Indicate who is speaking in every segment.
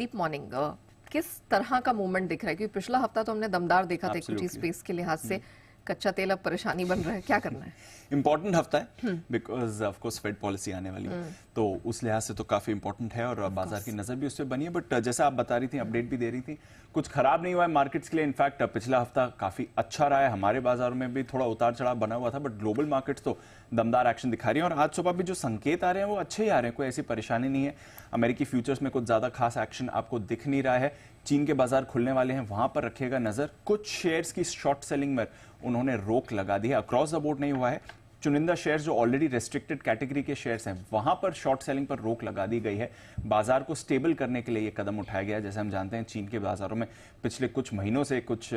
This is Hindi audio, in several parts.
Speaker 1: डीप मॉर्निंग किस तरह का मूवमेंट दिख रहा है? क्योंकि पिछला हफ्ता तो हमने दमदार देखा था इक्विटी स्पेस के लिहाज से, कच्चा तेल अब परेशानी बन रहा है, क्या करना है?
Speaker 2: इंपॉर्टेंट हफ्ता है because of course Fed policy आने वाली है, तो उस लिहाज से तो काफी इंपॉर्टेंट है और बाजार की नजर भी उस पर बनी है। बट जैसा आप बता रही थी, अपडेट भी दे रही थी, कुछ खराब नहीं हुआ है मार्केट्स के लिए। इनफैक्ट पिछला हफ्ता काफी अच्छा रहा है, हमारे बाजार में भी थोड़ा उतार चढ़ाव बना हुआ था, बट ग्लोबल मार्केट्स तो दमदार एक्शन दिखा रही है। और आज सुबह भी जो संकेत आ रहे हैं वो अच्छे ही आ रहे हैं, कोई ऐसी परेशानी नहीं है। अमेरिकी फ्यूचर्स में कुछ ज्यादा खास एक्शन आपको दिख नहीं रहा है। चीन के बाजार खुलने वाले हैं, वहां पर रखिएगा नजर। कुछ शेयर्स की शॉर्ट सेलिंग में उन्होंने रोक लगा दी है, अक्रॉस द बोर्ड नहीं हुआ है। चुनिंदा शेयर्स जो ऑलरेडी रेस्ट्रिक्टेड कैटेगरी के शेयर्स हैं, वहां पर शॉर्ट सेलिंग पर रोक लगा दी गई है। बाजार को स्टेबल करने के लिए यह कदम उठाया गया है। जैसे हम जानते हैं, चीन के बाजारों में पिछले कुछ महीनों से, कुछ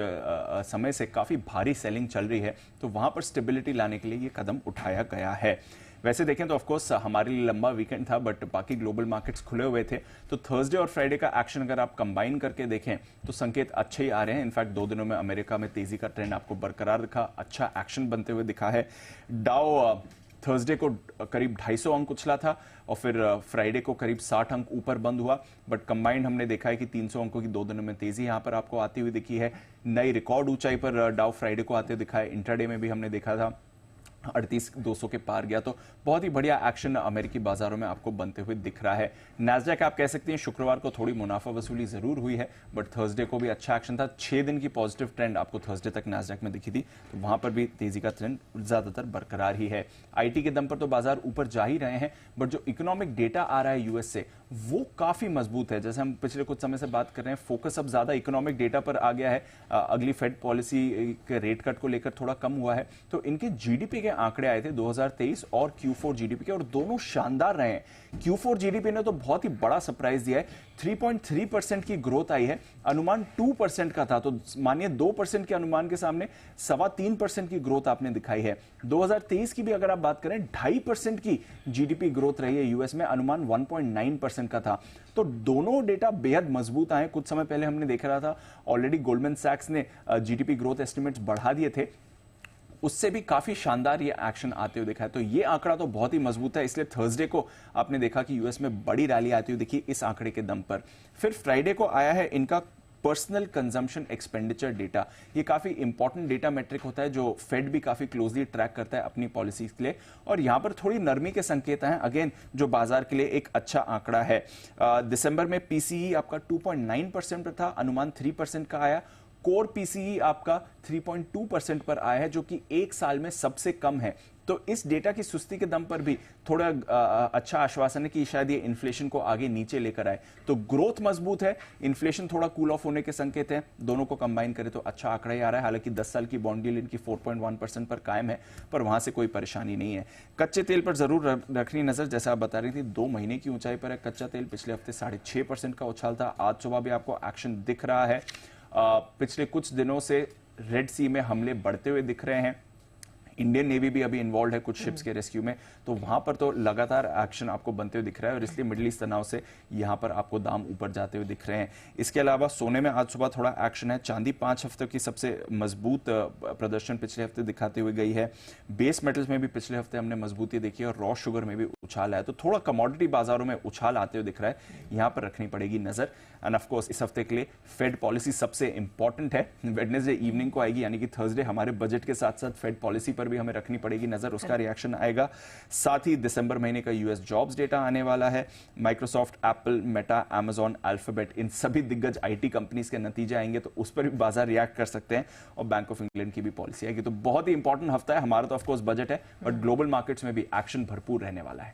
Speaker 2: समय से काफी भारी सेलिंग चल रही है, तो वहां पर स्टेबिलिटी लाने के लिए यह कदम उठाया गया है। वैसे देखें तो ऑफकोर्स हमारे लिए लंबा वीकेंड था, बट बाकी ग्लोबल मार्केट्स खुले हुए थे, तो थर्सडे और फ्राइडे का एक्शन अगर आप कंबाइन करके देखें तो संकेत अच्छे ही आ रहे हैं। इनफैक्ट 2 दिनों में अमेरिका में तेजी का ट्रेंड आपको बरकरार दिखा, अच्छा एक्शन बनते हुए दिखा है। डाउ थर्सडे को करीब 250 अंक उछला था और फिर फ्राइडे को करीब 60 अंक ऊपर बंद हुआ, बट कंबाइंड हमने देखा है कि 300 अंकों की 2 दिनों में तेजी यहां पर आपको आती हुई दिखी है। नई रिकॉर्ड ऊंचाई पर डाउ फ्राइडे को आते हुए दिखा है। इंट्राडे में भी हमने देखा था 38,200 के पार गया, तो बहुत ही बढ़िया एक्शन अमेरिकी बाजारों में आपको बनते हुए दिख रहा है। नैस्डैक आप कह सकते हैं शुक्रवार को थोड़ी मुनाफा वसूली जरूर हुई है, बट थर्सडे को भी अच्छा एक्शन था। 6 दिन की पॉजिटिव ट्रेंड आपको थर्सडे तक नैस्डैक में दिखी थी, तो वहां पर भी तेजी का ट्रेंड ज्यादातर बरकरार ही है। आईटी के दम पर तो बाजार ऊपर जा ही रहे हैं, बट जो इकोनॉमिक डेटा आ रहा है यूएस से, वो काफी मजबूत है। जैसे हम पिछले कुछ समय से बात कर रहे हैं, फोकस अब ज्यादा इकोनॉमिक डेटा पर आ गया है। अगली फेड पॉलिसी के रेट कट को लेकर थोड़ा कम हुआ है, तो इनके जीडीपी के आंकड़े आए थे 2023 और Q4 जीडीपी के, और दोनों शानदार रहे हैं। Q4 जीडीपी ने तो बहुत ही बड़ा सरप्राइज दिया है, 3.3% की ग्रोथ आई है। अनुमान 2% का था, तो मानिए 2% के अनुमान के सामने 3.25% की ग्रोथ आपने दिखाई है। 2023 की भी अगर आप बात करें, 2.5% की जीडीपी ग्रोथ रही है यूएस में, अनुमान 1.9% का था। तो दोनों डेटा बेहद मजबूत आए। कुछ समय पहले हमने देख रहा था, ऑलरेडी गोल्डमैन सैक्स ने जीडीपी ग्रोथ एस्टिमेट्स बढ़ा दिए थे, उससे भी काफी शानदार ये एक्शन आते हुए दिखा है। तो ये आंकड़ा तो बहुत ही मजबूत है, इसलिए थर्सडे को आपने देखा कि यूएस में बड़ी रैली आती हुई दिखी इस आंकड़े के दम पर। फिर फ्राइडे को आया है इनका पर्सनल कंजम्पशन एक्सपेंडिचर डेटा। ये काफी इंपॉर्टेंट डेटा मेट्रिक होता है, जो फेड भी काफी क्लोजली ट्रैक करता है अपनी पॉलिसीज के लिए, और यहां पर थोड़ी नरमी के संकेत हैं, अगेन जो बाजार के लिए एक अच्छा आंकड़ा है। दिसंबर में पीसीई आपका 2.9% पर था, अनुमान 3% का आया। कोर पीसीई आपका 3.2% पर आया है, जो कि एक साल में सबसे कम है। तो इस डेटा की सुस्ती के दम पर भी थोड़ा अच्छा आश्वासन है कि शायद ये इन्फ्लेशन को आगे नीचे लेकर आए। तो ग्रोथ मजबूत है, इन्फ्लेशन थोड़ा कूल ऑफ होने के संकेत हैं, दोनों को कंबाइन करें तो अच्छा आंकड़ा ही आ रहा है। हालांकि 10 साल की बॉन्ड यील्ड इनकी 4.1% पर कायम है, पर वहां से कोई परेशानी नहीं है। कच्चे तेल पर जरूर रखनी नजर, जैसा आप बता रही थी 2 महीने की ऊंचाई पर है कच्चा तेल। पिछले हफ्ते 6.5% का उछाल था, आज सुबह भी आपको एक्शन दिख रहा है। पिछले कुछ दिनों से रेड सी में हमले बढ़ते हुए दिख रहे हैं। इंडियन नेवी भी अभी इन्वॉल्व है कुछ शिप्स के रेस्क्यू में, तो वहां पर तो लगातार एक्शन आपको बनते हुए दिख रहा है, और इसलिए मिडिल ईस्ट तनाव से यहां पर आपको दाम ऊपर जाते हुए दिख रहे हैं। इसके अलावा सोने में आज सुबह थोड़ा एक्शन है। चांदी 5 हफ्तों की सबसे मजबूत प्रदर्शन पिछले हफ्ते दिखाते हुए गई है। बेस मेटल्स में भी पिछले हफ्ते हमने मजबूती देखी है, और रॉ शुगर में भी उछाल है। तो थोड़ा कमोडिटी बाजारों में उछाल आते हुए दिख रहा है, यहां पर रखनी पड़ेगी नजर। एंड ऑफ कोर्स इस हफ्ते के लिए फेड पॉलिसी सबसे इंपॉर्टेंट है, वेडनेसडे इवनिंग को आएगी, यानी कि थर्सडे हमारे बजट के साथ साथ फेड पॉलिसी पर भी हमें रखनी पड़ेगी नजर, उसका रिएक्शन आएगा। साथ ही दिसंबर महीने का यूएस जॉब्स डेटा आने वाला है। Microsoft, Apple, Meta, Amazon, Alphabet, इन सभी दिग्गज आईटी कंपनीज के नतीजे आएंगे, तो उस पर भी बाजार रिएक्ट कर सकते हैं, और बैंक ऑफ इंग्लैंड की भी पॉलिसी आएगी। तो बहुत ही इंपॉर्टेंट हफ्ता है। हमारा तो ऑफकोर्स बजट है, बट ग्लोबल मार्केट्स में भी एक्शन भरपूर रहने वाला है।